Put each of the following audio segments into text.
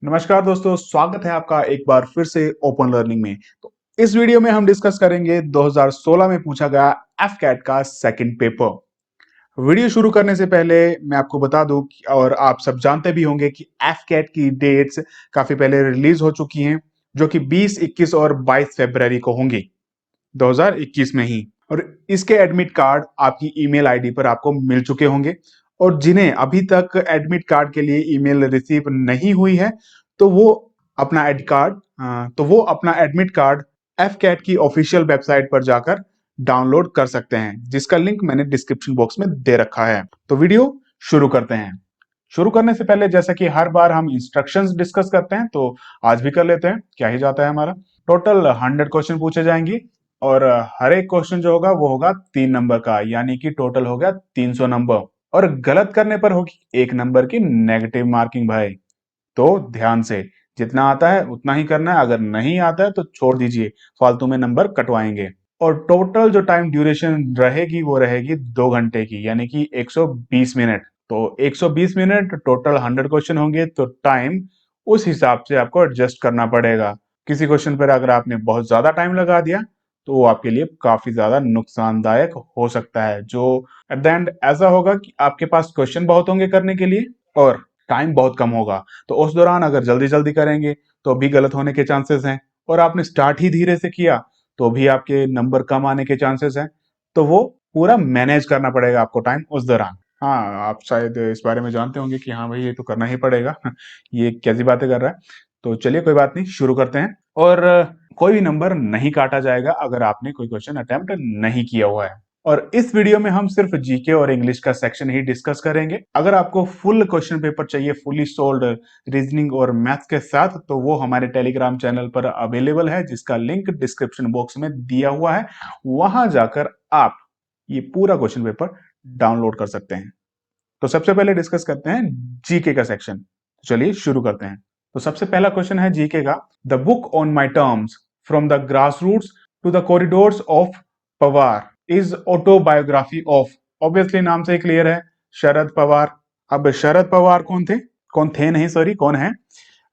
नमस्कार दोस्तों, स्वागत है आपका एक बार फिर से ओपन लर्निंग में। तो इस वीडियो में हम डिस्कस करेंगे 2016 में पूछा गया एफकैट का सेकंड पेपर। वीडियो शुरू करने से पहले मैं आपको बता दूं और आप सब जानते भी होंगे कि एफकैट की डेट्स काफी पहले रिलीज हो चुकी हैं, जो कि 20, 21 और 22 फरवरी को होंगी 2021 में ही। और इसके एडमिट कार्ड आपकी ईमेल आईडी पर आपको मिल चुके होंगे। और जिन्हें अभी तक एडमिट कार्ड के लिए ईमेल रिसीव नहीं हुई है, तो वो अपना एडमिट कार्ड एफकैट की ऑफिशियल वेबसाइट पर जाकर डाउनलोड कर सकते हैं, जिसका लिंक मैंने डिस्क्रिप्शन बॉक्स में दे रखा है। तो वीडियो शुरू करते हैं। शुरू करने से पहले जैसा कि हर बार हम इंस्ट्रक्शंस डिस्कस करते हैं, तो आज भी कर लेते हैं। क्या ही जाता है हमारा। टोटल 100 क्वेश्चन पूछे जाएंगे और हर एक क्वेश्चन जो होगा वो होगा 3 नंबर का, यानी कि टोटल हो गया 300 नंबर। और गलत करने पर होगी 1 नंबर की नेगेटिव मार्किंग भाई। तो ध्यान से जितना आता है उतना ही करना है, अगर नहीं आता है तो छोड़ दीजिए, फालतू में नंबर कटवाएंगे। और टोटल जो टाइम ड्यूरेशन रहेगी वो रहेगी 2 घंटे की, यानी कि 120 मिनट। तो 120 मिनट टोटल 100 क्वेश्चन होंगे, तो टाइम उस हिसाब से आपको एडजस्ट करना पड़ेगा। किसी क्वेश्चन पर अगर आपने बहुत ज्यादा टाइम लगा दिया तो वो आपके लिए काफी ज्यादा नुकसानदायक हो सकता है, जो एट द एंड ऐसा होगा कि आपके पास क्वेश्चन बहुत होंगे करने के लिए और टाइम बहुत कम होगा। तो उस दौरान अगर जल्दी जल्दी करेंगे तो भी गलत होने के चांसेस हैं, और आपने स्टार्ट ही धीरे से किया तो भी आपके नंबर कम आने के चांसेस हैं। तो वो पूरा मैनेज करना पड़ेगा आपको टाइम उस दौरान। हाँ, आप शायद इस बारे में जानते होंगे कि हाँ भाई, ये तो करना ही पड़ेगा। ये कैसी बातें कर रहा है। तो चलिए, कोई बात नहीं, शुरू करते हैं। और कोई भी नंबर नहीं काटा जाएगा अगर आपने कोई क्वेश्चन अटेम्प्ट नहीं किया हुआ है। और इस वीडियो में हम सिर्फ जीके और इंग्लिश का सेक्शन ही डिस्कस करेंगे। अगर आपको फुल क्वेश्चन पेपर चाहिए, फुली सोल्ड रीजनिंग और मैथ्स के साथ, तो वो हमारे टेलीग्राम चैनल पर अवेलेबल है, जिसका लिंक डिस्क्रिप्शन बॉक्स में दिया हुआ है। वहां जाकर आप ये पूरा क्वेश्चन पेपर डाउनलोड कर सकते हैं। तो सबसे पहले डिस्कस करते हैं जीके का सेक्शन। चलिए शुरू करते हैं। तो सबसे पहला क्वेश्चन है जीके का। The book on my terms from the grass roots to the corridors of power is autobiography of. Obviously नाम से क्लियर है, शरद पवार। अब शरद पवार कौन थे? कौन थे नहीं, सॉरी, कौन है?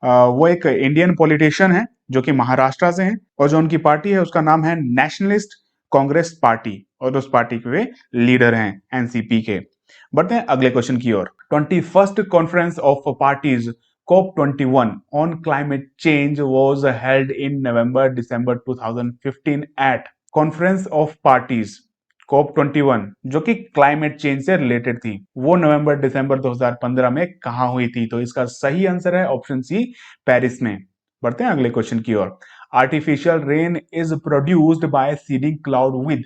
वो एक इंडियन पॉलिटिशियन है जो कि महाराष्ट्र से हैं, और जो उनकी पार्टी है उसका नाम है नेशनलिस्ट कांग्रेस पार्टी, और उस पार्टी के वे लीडर हैं एनसीपी के। बढ़ते हैं अगले क्वेश्चन की ओर। 21st conference of parties COP21 on climate change was held in November December 2015 at conference of parties COP21, जो कि क्लाइमेट चेंज से रिलेटेड थी, वो नवंबर दिसंबर 2015 में कहा हुई थी? तो इसका सही आंसर है ऑप्शन सी, पेरिस में। बढ़ते हैं अगले क्वेश्चन की ओर। Artificial rain is produced by seeding cloud with.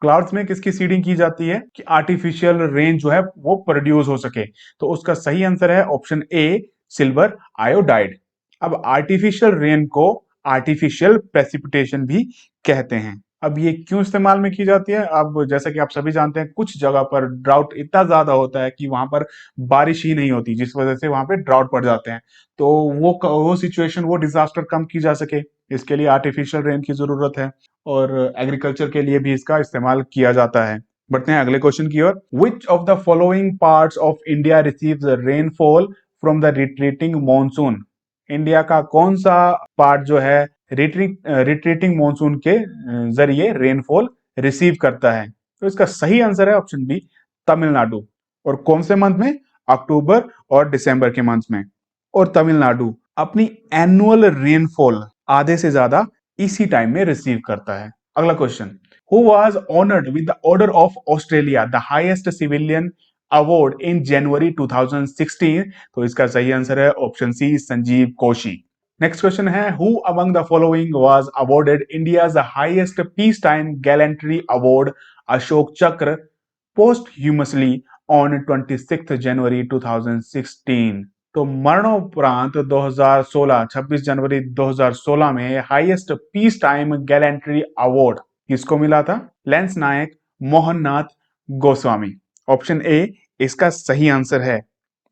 Clouds में किसकी सीडिंग की जाती है कि आर्टिफिशियल रेन जो है वो प्रोड्यूस हो सके? तो उसका सही आंसर है ऑप्शन ए, सिल्वर आयोडाइड। अब आर्टिफिशियल रेन को आर्टिफिशियल प्रेसिपिटेशन भी कहते हैं। अब ये क्यों इस्तेमाल में की जाती है? अब जैसा कि आप सभी जानते हैं, कुछ जगह पर ड्राउट इतना ज्यादा होता है कि वहां पर बारिश ही नहीं होती, जिस वजह से वहां पे ड्राउट पड़ जाते हैं। तो वो सिचुएशन, वो डिजास्टर कम की जा सके, इसके लिए आर्टिफिशियल रेन की जरूरत है, और एग्रीकल्चर के लिए भी इसका इस्तेमाल किया जाता है। बढ़ते हैं अगले क्वेश्चन की ओर। Which of the following parts of India receives rainfall from the retreating monsoon. India का कौन सा पार्ट जो है रिट्रीटिंग मॉनसून के जरिए रेनफॉल रिसीव करता है? तो इसका सही आंसर है ऑप्शन बी, तमिलनाडु। और कौन से मंथ में? अक्टूबर और दिसंबर के मंथ में। और तमिलनाडु अपनी एनुअल रेनफॉल आधे से ज्यादा इसी टाइम में रिसीव करता है। अगला question. Who was honoured with the order of Australia, the highest civilian award in January 2016? तो इसका सही आंसर है option C, Sanjeev Koshy. Next question है, who among the following was awarded India's highest peace time gallantry award Ashok Chakra posthumously on 26 जनवरी 2016? तो मरणोपरांत 2016, 26 जनवरी 2016 में highest peace time gallantry award किसको मिला था? Lance Naik Mohannath Goswami. Option A इसका सही आंसर है,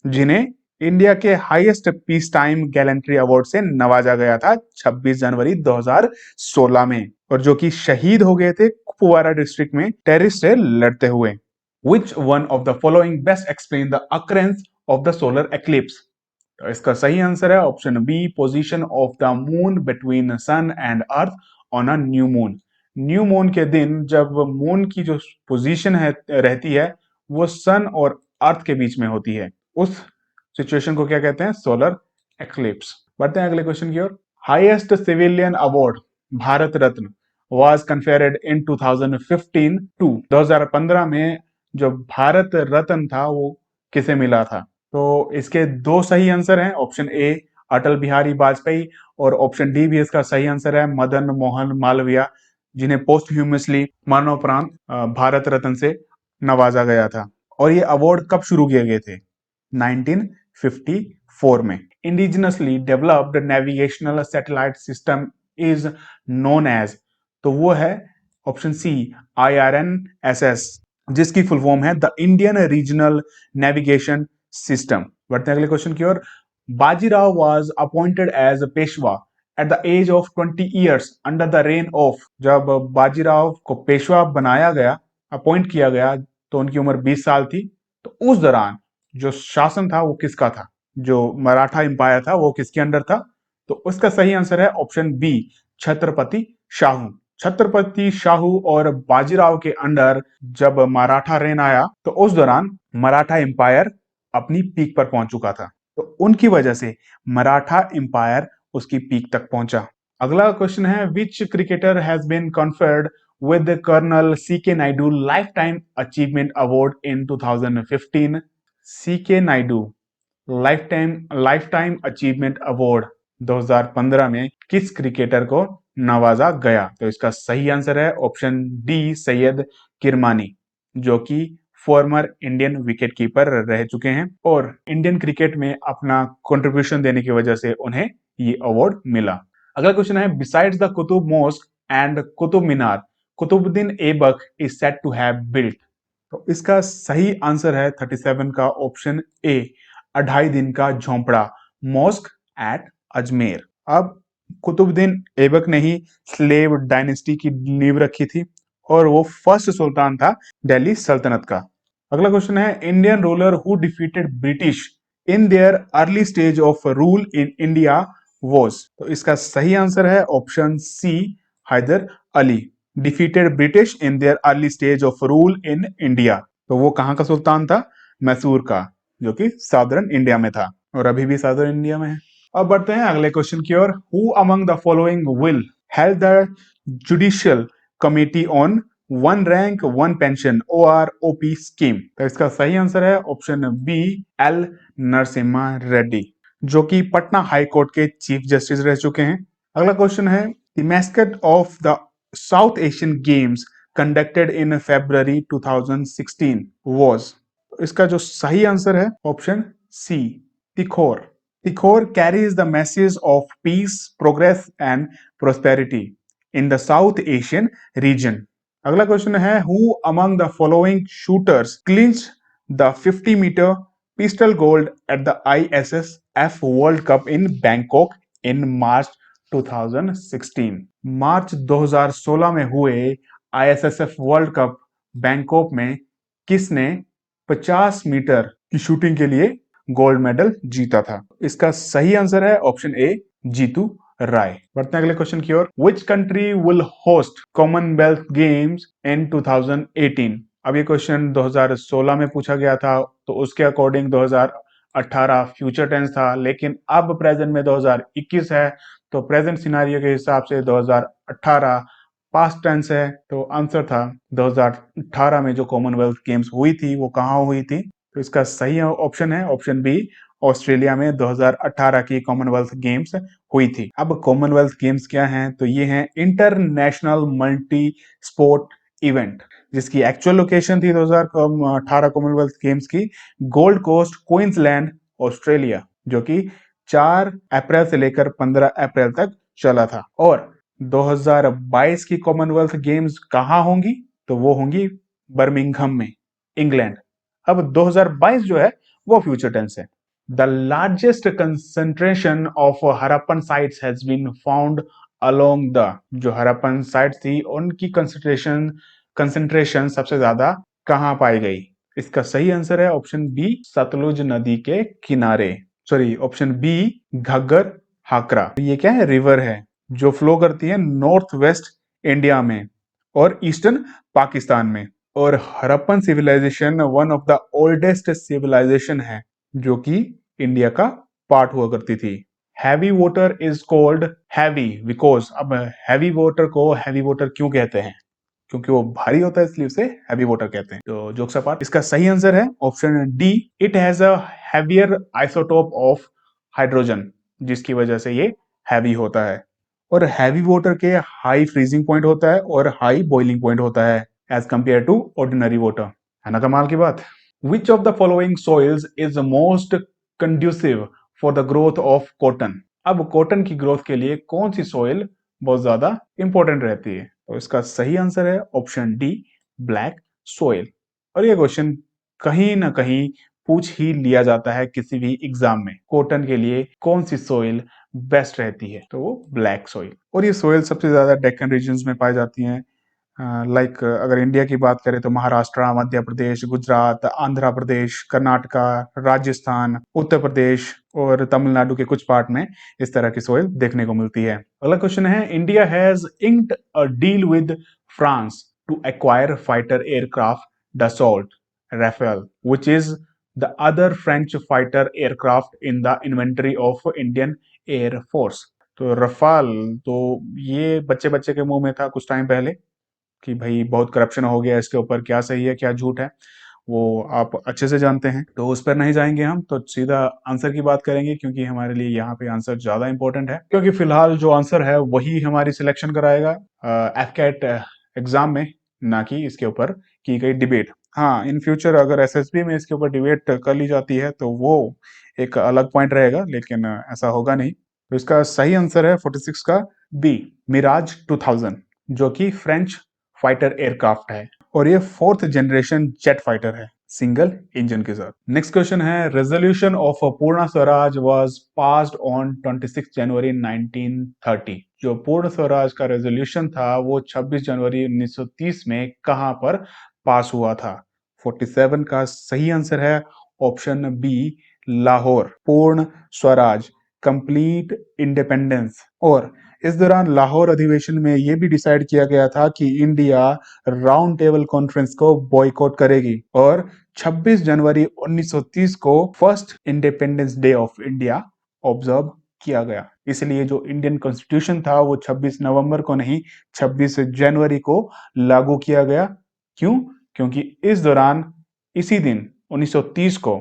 जिन्हें इंडिया के highest peace time gallantry award से नवाजा गया था 26 जनवरी 2016 में, और जो कि शहीद हो गए थे कुपवारा डिस्ट्रिक्ट में टेररिस्ट से लड़ते हुए। Which one of the following best explain the occurrence of the solar eclipse? तो इसका सही आंसर है option B, position of the moon between sun and earth on a new moon. New moon के दिन जब मून की जो position है रहती है वो सन और अर्थ के बीच में होती है, उस सिचुएशन को क्या कहते हैं? Solar eclipse. बढ़ते हैं अगले क्वेश्चन की ओर। Highest civilian award Bharat Ratna was conferred in 2015 to 2015 में जो भारत रत्न था वो किसे मिला था? तो इसके दो सही आंसर हैं, ऑप्शन ए अटल बिहारी वाजपेयी और ऑप्शन डी भी इसका सही आंसर है, मदन मोहन मालवीय, जिन्हें पोस्टह्यूमसली मरणोपरांत भारत रत्न से नवाजा गया था। और ये अवार्ड कब शुरू किए गए थे? 1954 में। Indigenously developed navigational satellite system is known as, तो वो है ऑप्शन सी IRNSS, जिसकी फुल फॉर्म है the Indian regional navigation system. बढ़ते हैं अगले क्वेश्चन की ओर। Bajirao was appointed as Peshwa at the age of 20 years under the reign of, जब बाजीराव को पेशवा बनाया गया, अपॉइंट किया गया, तो उनकी उम्र 20 साल थी। तो उस दौरान जो शासन था वो किसका था? जो मराठा एम्पायर था वो किसके अंडर था? तो उसका सही आंसर है ऑप्शन बी, छत्रपति शाहू। छत्रपति शाहू और बाजीराव के अंडर जब मराठा रेन आया तो उस दौरान मराठा एम्पायर अपनी पीक पर पहुंच चुका था, तो उनकी वजह से मराठा एम्पायर उसकी पीक तक पहुंचा। अगला क्वेश्चन है, which cricketer has been conferred with Colonel C.K. Naidu Lifetime Achievement Award in 2015? C.K. Naidu lifetime achievement award 2015 में किस क्रिकेटर को नवाजा गया? तो इसका सही आंसर है ऑप्शन डी, सैयद किरमानी, जो कि फॉर्मर इंडियन विकेट कीपर रह चुके हैं और इंडियन क्रिकेट में अपना कंट्रीब्यूशन देने की वजह से उन्हें ये अवार्ड मिला। अगला क्वेश्चन है, besides the Qutub mosque and Qutub Minar Qutubuddin Aibak is said to have built, तो इसका सही आंसर है 37 का ऑप्शन ए, 2.5 दिन का झोंपड़ा मॉस्क एट अजमेर। अब कुतुबुद्दीन ऐबक ने ही स्लेव डायनेस्टी की नींव रखी थी और वो फर्स्ट सुल्तान था दिल्ली सल्तनत का। अगला क्वेश्चन है, Indian ruler who defeated British in their early stage of rule in India was, तो इसका सही आंसर है option C, Hyder Ali, defeated British in their early stage of rule in India. तो वो कहां का सुल्तान था? मैसूर का, जो कि साउदर्न इंडिया में था और अभी भी साउदर्न इंडिया में है। अब बढ़ते हैं अगले क्वेश्चन की ओर। Who among the following will held the judicial committee on one rank one pension OROP scheme, तो इसका सही आंसर है option B, L Narasimha Reddy, जो कि पटना हाई कोर्ट के चीफ जस्टिस रह चुके हैं। अगला क्वेश्चन है, the mascot of the South Asian games conducted in February 2016 was, इसका जो सही आंसर है option C, Tikhor. Tikhor carries the message of peace, progress and prosperity in the South Asian region. अगला क्वेश्चन है, who among the following shooters clinch the 50 metre pistol gold at the ISSF world cup in Bangkok in March 2016। March 2016 में हुए ISSF world cup Bangkok में किसने 50 metre की shooting के लिए gold medal जीता था? इसका सही आंसर है ऑप्शन ए, जीतू राय। बढ़ते हैं अगले क्वेश्चन की ओर। Which country will host Commonwealth games in 2018? अब ये क्वेश्चन 2016 में पूछा गया था, तो उसके अकॉर्डिंग 2018 फ्यूचर टेंस था, लेकिन अब प्रेजेंट में 2021 है, तो प्रेजेंट सिनारियो के हिसाब से 2018 पास्ट टेंस है। तो आंसर था 2018 में जो कॉमनवेल्थ गेम्स हुई थी वो कहाँ हुई थी? तो इसका सही ऑप्शन है ऑप्शन बी, ऑस्ट्रेलिया में 2018 की कॉमनवेल्थ गेम्स हुई थी। अब कॉमनवेल्थ गेम्स क्या हैं? तो ये हैं इंटरनेशनल मल्टी स्पोर्ट इवेंट, जिसकी एक्चुअल लोकेशन थी 2018 कॉमनवेल्थ गेम्स की गोल्ड कोस्ट, क्वींसलैंड, ऑस्ट्रेलिया, जो कि 4 अप्रैल से लेकर 15 अप्रैल तक चला था। और 2022 की कॉमनवेल्थ गेम्स कहाँ होंगी? तो वो होंगी बर्मिंघम में, इंग्लैंड। अब 2022 जो है वो फ्यूचर टेंस है। The largest concentration of Harappan sites has been found along the, जो हरप्पन साइट्स थी उनकी कंसेंट्रेशन सबसे ज्यादा कहां पाई गई? इसका सही आंसर है ऑप्शन बी, सतलुज नदी के किनारे। Sorry, option B Ghaggar हाकरा। ये क्या है? रिवर है जो फ्लो करती है नॉर्थ वेस्ट इंडिया में और ईस्टर्न पाकिस्तान में। और Harappan civilization one of the oldest civilization है जो कि इंडिया का पार्ट हुआ करती थी। Heavy water is called heavy because, अब हैवी वाटर को हैवी वाटर क्यों कहते हैं? क्योंकि वो भारी होता है इसलिए उसे हैवी वाटर कहते हैं। तो जोक्स अपार्ट, इसका सही आंसर है option D, it has a heavier isotope of hydrogen, जिसकी वजह से ये हैवी होता है। और हैवी वाटर के हाई फ्रीजिंग पॉइंट होता है और हाई बॉइलिंग पॉइंट होता है as compared to ordinary water. है ना कमाल की बात। Which of the following soils is most conducive for the growth of cotton? अब कॉटन की ग्रोथ के लिए कौन सी सोइल बहुत ज्यादा इंपॉर्टेंट रहती है? तो इसका सही आंसर है ऑप्शन डी, ब्लैक सोइल। और ये क्वेश्चन कहीं ना कहीं पूछ ही लिया जाता है किसी भी एग्जाम में, कॉटन के लिए कौन सी सोइल बेस्ट रहती है? तो वो ब्लैक सोइल। और ये सोइल सबसे ज्यादा डेक्कन रीजन्स में पाई जाती हैं। लाइक अगर इंडिया की बात करें तो महाराष्ट्र, मध्य प्रदेश, गुजरात, आंध्र प्रदेश, कर्नाटका, राजस्थान, उत्तर प्रदेश और तमिलनाडु के कुछ पार्ट में इस तरह की सोइल देखने को मिलती है। अगला क्वेश्चन है, India has inked a deal with France to acquire fighter aircraft Dassault Rafale which is the other French fighter aircraft in the inventory of Indian Air Force. तो रफाल, तो ये बच्चे बच्चे के मुंह में था कुछ टाइम पहले कि भाई बहुत करप्शन हो गया इसके ऊपर, क्या सही है क्या झूठ है वो आप अच्छे से जानते हैं, तो उस पर नहीं जाएंगे हम, तो सीधा आंसर की बात करेंगे क्योंकि हमारे लिए यहाँ पे आंसर ज्यादा इंपॉर्टेंट है। क्योंकि फिलहाल जो आंसर है वही हमारी सिलेक्शन कराएगा एफकेट एग्जाम में, ना कि इसके ऊपर की गई डिबेट। हाँ, इन फ्यूचर अगर एसएसबी में इसके ऊपर डिबेट कर ली जाती है तो वो एक अलग पॉइंट रहेगा, लेकिन ऐसा होगा नहीं। तो इसका सही आंसर है 46 का बी, मिराज 2000, जो कि फ्रेंच फाइटर एयरक्राफ्ट है और ये फोर्थ जनरेशन जेट फाइटर है सिंगल इंजन के साथ। नेक्स्ट क्वेश्चन है, रेजोल्यूशन ऑफ पूर्ण स्वराज वाज पास्ड ऑन 26 जनवरी 1930। जो पूर्ण स्वराज का रेजोल्यूशन था वो 26 जनवरी 1930 में कहां पर पास हुआ था? 47 का सही आंसर है ऑप्शन बी, लाहौर। पूर्ण स्वराज, कंप्लीट इंडिपेंडेंस। और इस दौरान लाहौर अधिवेशन में यह भी डिसाइड किया गया था कि इंडिया राउंड टेबल कॉन्फ्रेंस को बॉयकॉट करेगी और 26 जनवरी 1930 को first independence day of India observe किया गया। इसलिए जो इंडियन कॉन्स्टिट्यूशन था वो 26 नवंबर को नहीं 26 जनवरी को लागू किया गया। क्यों? क्योंकि इस दौरान, इसी दिन 1930 को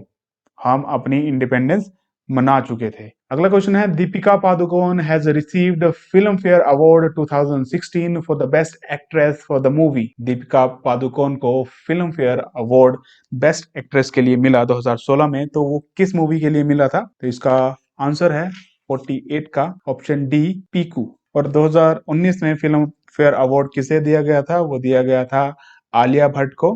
हम अपनी इंडिपेंडेंस मना चुके थे। अगला क्वेश्चन है, Deepika Padukone has received Filmfare award 2016 for the best actress for the movie. Deepika Padukone को Filmfare award best actress के लिए मिला 2016 में, तो वो किस मूवी के लिए मिला था? तो इसका आंसर है 48 का ऑप्शन डी, पीकू। और 2019 में फिल्म फेयर अवार्ड किसे दिया गया था? वो दिया गया था आलिया भट्ट को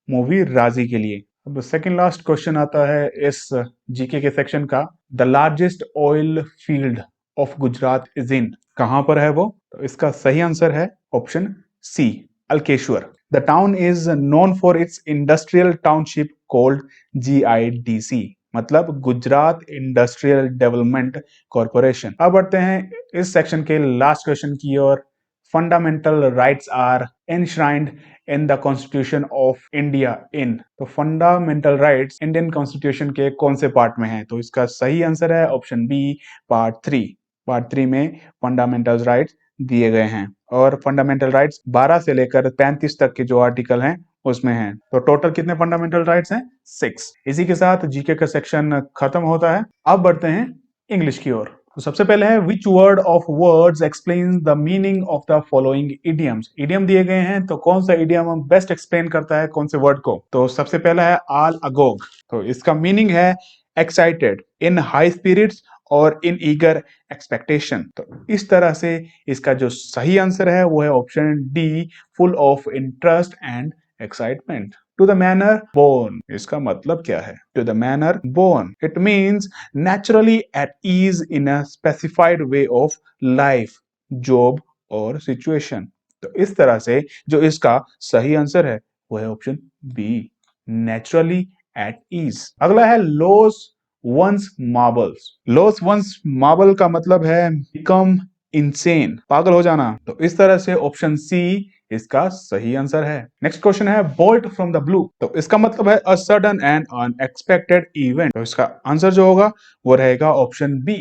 मूवी राजी के लिए। अब सेकंड लास्ट क्वेश्चन आता है इस जीके के सेक्शन का, the largest oil field of Gujarat is in. कहां पर है वो? तो इसका सही आंसर है option C, Ankleshwar. The town is known for its industrial township called GIDC, मतलब गुजरात इंडस्ट्रियल डेवलपमेंट कॉरपोरेशन। अब बढ़ते हैं इस सेक्शन के लास्ट क्वेश्चन की ओर। Fundamental rights are enshrined in the constitution of India in. तो फंडामेंटल राइट्स इंडियन कॉन्स्टिट्यूशन के कौन से पार्ट में है? तो इसका सही आंसर है ऑप्शन बी, पार्ट 3। पार्ट 3 में फंडामेंटल राइट्स दिए गए हैं और फंडामेंटल राइट्स 12 से लेकर 35 तक के जो आर्टिकल हैं उसमें हैं। तो टोटल कितने फंडामेंटल राइट्स हैं? 6। इसी के साथ जीके का सेक्शन खत्म होता है। अब बढ़ते हैं इंग्लिश की ओर। तो सबसे पहले है, which word of words explain the meaning of the following idioms. Idiom दिए गए हैं तो कौन सा इडियम बेस्ट एक्सप्लेन करता है कौन से वर्ड को? तो सबसे पहला है आल अगोग। तो इसका मीनिंग है एक्साइटेड, इन हाई स्पिरिट्स और इन ईगर एक्सपेक्टेशन। तो इस तरह से इसका जो सही आंसर है वो है option D, full of interest and excitement. To the manner born, इसका मतलब क्या है? To the manner born, it means naturally at ease in a specified way of life, job और सिचुएशन। तो इस तरह से जो इसका सही आंसर है वो है option B, naturally at ease. अगला है lose one's marbles. Lose one's marble का मतलब है बिकम इंसेन, पागल हो जाना। तो इस तरह से ऑप्शन सी इसका सही आंसर है। नेक्स्ट क्वेश्चन है बोल्ट फ्रॉम द ब्लू। तो इसका मतलब है a sudden and unexpected event. तो इसका आंसर जो होगा वो रहेगा option B,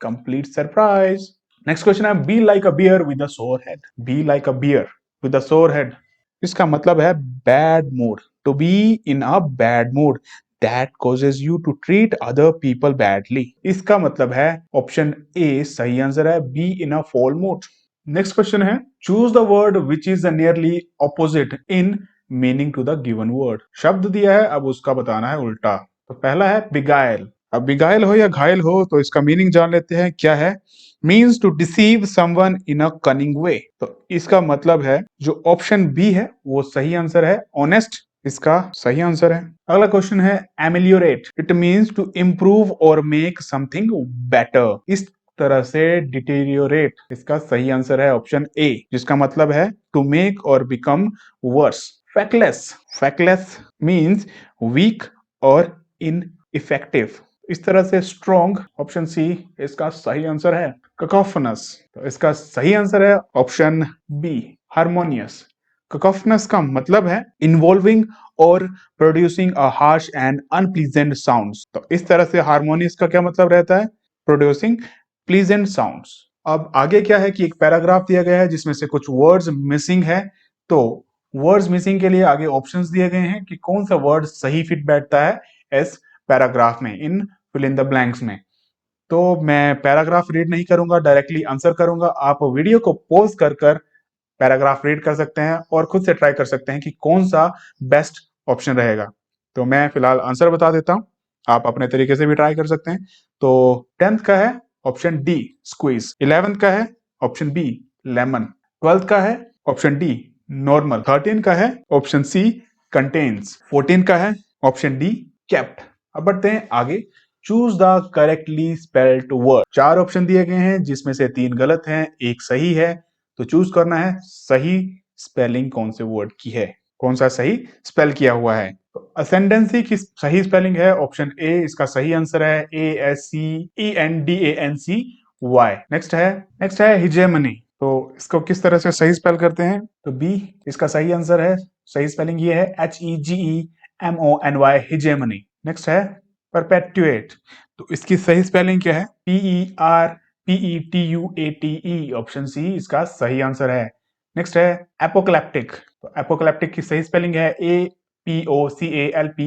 complete surprise. Next question है be like a bear with a sore head. Be like a bear with a sore head, इसका मतलब है bad mood. To be in a bad mood that causes you to treat other people badly। इसका मतलब है option ए सही answer है, be in a fall mood. Next question है choose the word which is nearly opposite in meaning to the given word. शब्द दिया है, अब उसका बताना है उल्टा। तो पहला है बिगाइल। अब बिगाइल हो या घायल हो तो इसका मीनिंग जान लेते हैं क्या है। Means to deceive someone in a cunning way. तो इसका मतलब है जो ऑप्शन बी है वो सही आंसर है, ऑनेस्ट, इसका सही आंसर है। अगला क्वेश्चन है एमेलियोरेट। इट मीन्स टू इम्प्रूव और मेक समथिंग बेटर। इस तरह से डिटेरियोरेट, इसका सही आंसर है ऑप्शन ए, जिसका मतलब है टू मेक और बिकम वर्स। फैक्टलेस। फैक्टलेस मीन्स वीक और इनइफेक्टिव। इस तरह से स्ट्रॉन्ग, ऑप्शन सी इसका सही आंसर है। ककोफनस, तो इसका सही आंसर है ऑप्शन बी, हार्मोनियस। ककोफनस का मतलब है इन्वॉल्विंग और producing a harsh and unpleasant sounds. तो इस तरह से हार्मोनियस का क्या मतलब रहता है, प्रोड्यूसिंग प्लीजेंट साउंड्स। अब आगे क्या है कि एक पैराग्राफ दिया गया है जिसमें से कुछ वर्ड्स मिसिंग है। तो वर्ड्स मिसिंग के लिए आगे ऑप्शंस दिए गए हैं कि कौन सा वर्ड सही फिट बैठता है इस पैराग्राफ में, इन फिल इन द ब्लैंक्स में। तो मैं पैराग्राफ रीड नहीं करूंगा, डायरेक्टली आंसर करूंगा। आप वीडियो को पॉज कर पैराग्राफ रीड कर सकते हैं और खुद से ट्राई कर सकते हैं कि कौन सा बेस्ट ऑप्शन रहेगा। तो मैं फिलहाल आंसर बता देता हूं, आप अपने तरीके से भी ट्राई कर सकते हैं। तो 10th का है ऑप्शन डी स्क्वीज, 11th का है ऑप्शन बी लेमन, 12th का है ऑप्शन डी नॉर्मल, 13 का है ऑप्शन सी कंटेन्स, 14 का है ऑप्शन डी केप्ट। अब बढ़ते हैं आगे। Choose the correctly spelled word. 4 option दिए गए हैं जिसमें से 3 गलत हैं, एक सही है। तो चूज करना है सही स्पेलिंग कौन से वर्ड की है, कौन सा सही स्पेल किया हुआ है। तो असेंडेंसी की सही स्पेलिंग है ऑप्शन ए, इसका सही आंसर है ASCENDANCY। नेक्स्ट है हिजेमनी। तो इसको किस तरह से सही स्पेल करते हैं, तो बी इसका सही आंसर है, सही स्पेलिंग ये है HEGEMONY, हिजेमनी। नेक्स्ट है परपेट्युएट। तो इसकी सही स्पेलिंग क्या है, PERPETUATE, ऑप्शन सी इसका सही आंसर है। नेक्स्ट है एपोकैलिप्टिक। तो एपोकैलिप्टिक की सही स्पेलिंग है APOCALPTIC,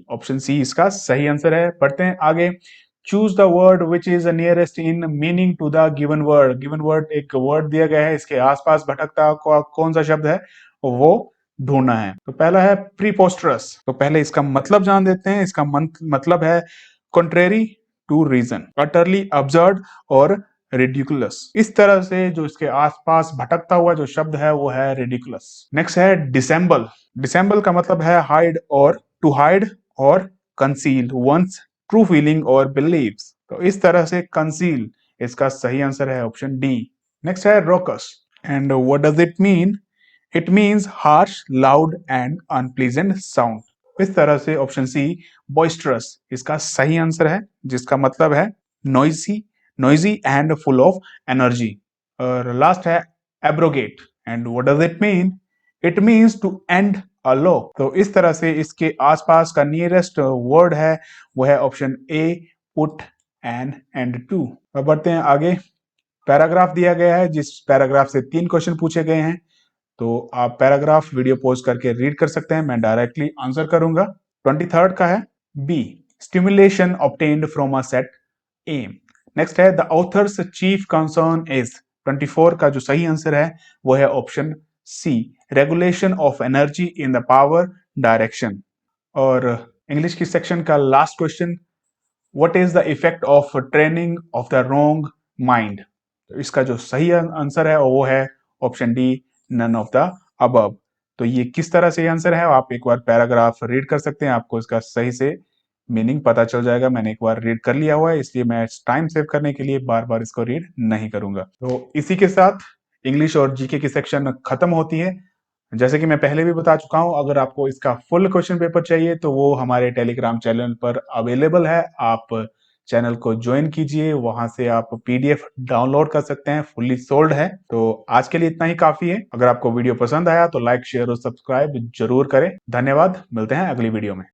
ऑप्शन सी इसका सही आंसर है। पढ़ते हैं आगे। Choose the word which is nearest in meaning to the given word. Given word, एक वर्ड दिया गया है, इसके आसपास भटकता कौन सा शब्द है वो ढूंढना है। तो पहला है प्रीपोस्टरस। तो पहले इसका मतलब जान देते हैं। इसका मतलब है contrary to reason, utterly absurd और रिडिकुलस। इस तरह से जो इसके आसपास भटकता हुआ जो शब्द है वो है रिडिकुलस। नेक्स्ट है डिसेंबल। डिसेंबल का मतलब है हाइड और टू हाइड और कंसील वंस ट्रू फीलिंग और बिलीव्स। तो इस तरह से कंसील, इसका सही आंसर है ऑप्शन डी। नेक्स्ट है raucous. And what does it mean, it means harsh loud and unpleasant sound. इस तरह से ऑप्शन सी बॉइस्टरस इसका सही आंसर है, जिसका मतलब है noisy, noisy and full of energy. और लास्ट है abrogate. And what does it mean, it means to end a law. तो इस तरह से इसके आसपास का नियरेस्ट वर्ड है वो है option A put end to. अब बढ़ते हैं आगे। पैराग्राफ दिया गया है जिस पैराग्राफ से 3 क्वेश्चन पूछे गए हैं। तो आप पैराग्राफ वीडियो पॉज करके रीड कर सकते हैं, मैं डायरेक्टली आंसर करूंगा। 23rd का है B stimulation obtained from a set M. Next है the author's chief concern is. 24 का जो सही आंसर है वो है option C regulation of energy in the power direction. और इंग्लिश की सेक्शन का last question, what is the effect of training of the wrong mind. तो इसका जो सही आंसर है वो है option D none of the above. तो ये किस तरह से आंसर है आप एक बार पैराग्राफ रीड कर सकते हैं, आपको इसका सही से मीनिंग पता चल जाएगा। मैंने एक बार रीड कर लिया हुआ है, इसलिए मैं टाइम सेव करने के लिए बार बार इसको रीड नहीं करूंगा। तो इसी के साथ इंग्लिश और जीके की सेक्शन खत्म होती है। जैसे कि मैं पहले भी बता चुका हूं, अगर आपको इसका फुल क्वेश्चन पेपर चाहिए तो वो हमारे टेलीग्राम चैनल पर अवेलेबल है। आप चैनल को ज्वाइन कीजिए, वहां से आप पीडीएफ डाउनलोड कर सकते हैं, फुल्ली सोल्ड है। तो आज के लिए इतना ही काफी है। अगर आपको वीडियो पसंद आया तो लाइक, शेयर और सब्सक्राइब जरूर करें। धन्यवाद, मिलते हैं अगली वीडियो में।